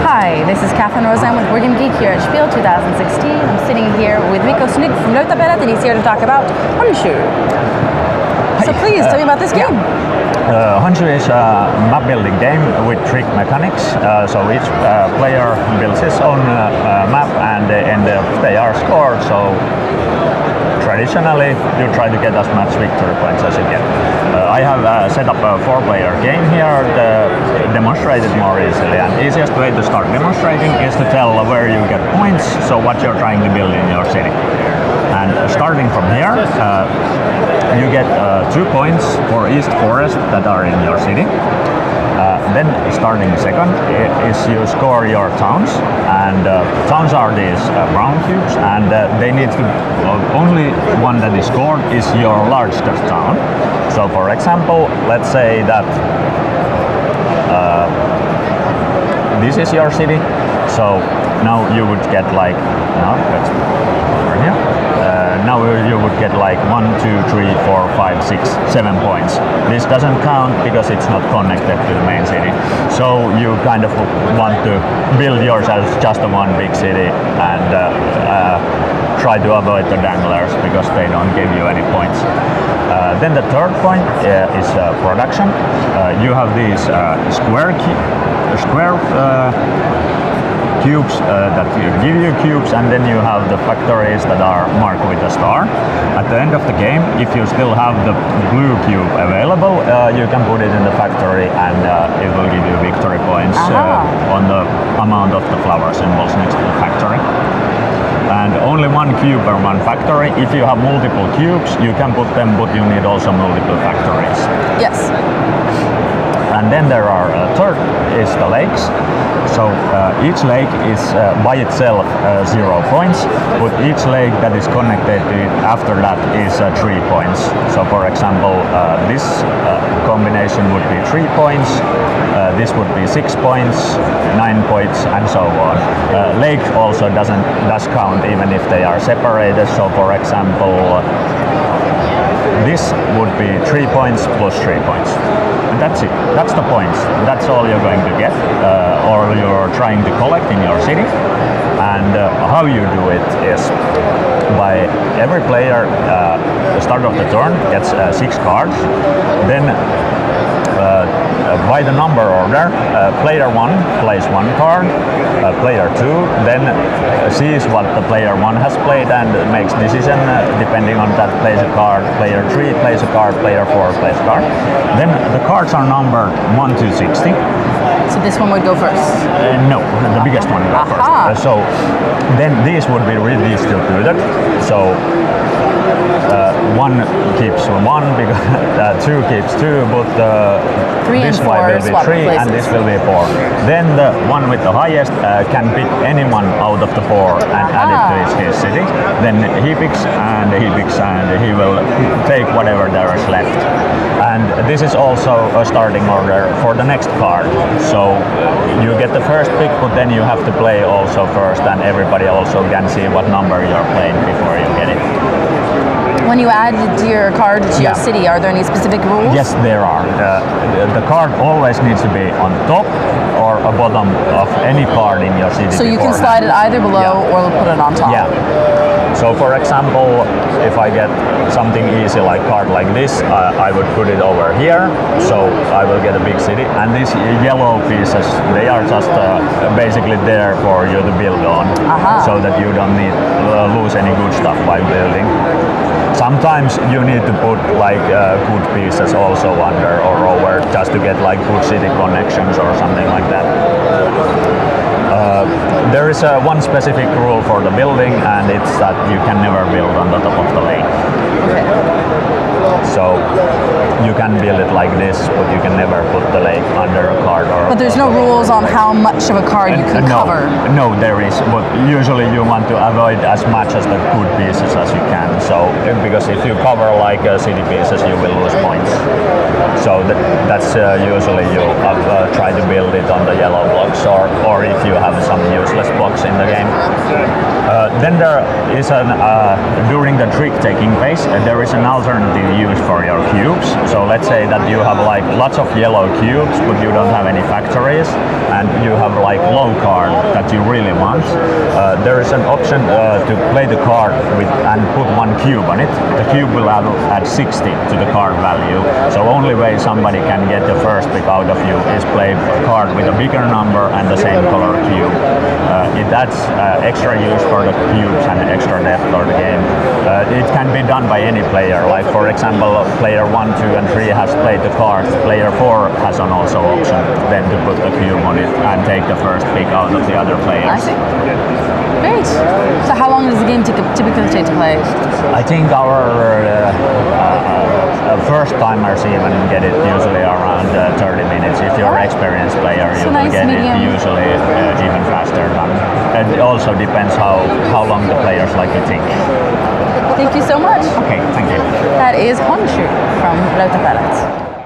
Hi, this is Catherine Rosen with Board Game Geek here at SPIEL 2016. I'm sitting here with Mikko Snygg from Lautapelit, and he's here to talk about Honshu. So please, tell me about this game. Honshu is a map building game with trick mechanics. So each player builds his own map, and they are scored. So traditionally, you try to get as much victory points as you can. I have set up a 4-player game here to demonstrate it more easily. And the easiest way to start demonstrating is to tell where you get points, so what you're trying to build in your city. And starting from here, you get 2 points for each forest that are in your city. Then starting second is you score your towns, and towns are these brown cubes, and they need to, only one that is scored is your largest town. So for example, let's say that this is your city, so now you would get like, let's over here. Now you would get like 1, 2, 3, 4, 5, 6, 7 points. This doesn't count because it's not connected to the main city. So you kind of want to build yourself just one big city and try to avoid the danglers because they don't give you any points. Then the third point is production. You have these square cubes that give you cubes, and then you have the factories that are marked with a star. At the end of the game, if you still have the blue cube available, you can put it in the factory, and it will give you victory points on the amount of the flower symbols next to the factory. And only 1 cube per 1 factory. If you have multiple cubes, you can put them, but you need also multiple factories. Yes. And then there are third is the lakes. So each lake is by itself 0 points, but each lake that is connected to it after that is 3 points. So for example, this combination would be 3 points, this would be 6 points, 9 points, and so on. Lake also does count even if they are separated. So for example, this would be 3 points plus 3 points. And that's it. That's the points. That's all you're going to get, or you're trying to collect in your city. And how you do it is by every player, the start of the turn gets 6 cards. Then by the number order, player 1 plays 1 card, player 2 then sees what the player 1 has played and makes decision depending on that, plays a card, player 3 plays a card, player 4 plays a card. Then the cards are numbered 1 to 60. So this one would go first? No, the biggest one would go first. So then these would be redistributed. So 1 keeps 1, because 2 keeps 2, but this one will be 3 and this will be 4. Then the one with the highest can pick anyone out of the 4 and add it to his city. Then he picks and he will take whatever there is left. And this is also a starting order for the next card. So you get the first pick, but then you have to play also first, and everybody also can see what number you're playing before you get it. When you add your card to your city, are there any specific rules? Yes, there are. The card always needs to be on top or a bottom of any card in your city. So you can slide it either below or put it on top. Yeah. So for example, if I get something easy like card like this, I would put it over here, so I will get a big city. And these yellow pieces, they are just basically there for you to build on, so that you don't need lose any good stuff by building. Sometimes you need to put like good pieces also under or over, just to get like good city connections or something like that. There is one specific rule for the building, and it's that you can never build on the top of the lake. So you can build it like this, but you can never put the lake under a card. But there's no rules on how much of a card you can cover? No, there is, but usually you want to avoid as much as the good pieces as you can. So because if you cover like city pieces, you will lose points. So that's usually you try to build it on the yellow blocks, or if you have some useless blocks in the game. Then there is during the trick taking phase, there is an alternative use for your cubes. So let's say that you have like lots of yellow cubes, but you don't have any factories, and you have like low card that you really want. There is an option to play the card with and put one cube on it. The cube will add 60 to the card value. So only way somebody can get the first pick out of you is play a card with a bigger number and the same color cube. It adds extra use for the cubes and extra depth for the game. It can be done by any player. Like for example, player 1, 2 and 3 has played the cards. Player 4 has an also option then to put the cube on it and take the first pick out of the other players. I see. Great. So how long does the game typically take to play? I think our first timers even get it usually around 30 minutes. If you're an experienced player, you will get it usually even faster than. It also depends how long the players like to think. Thank you so much. Okay, thank you. That is Honshu from Lautapelit.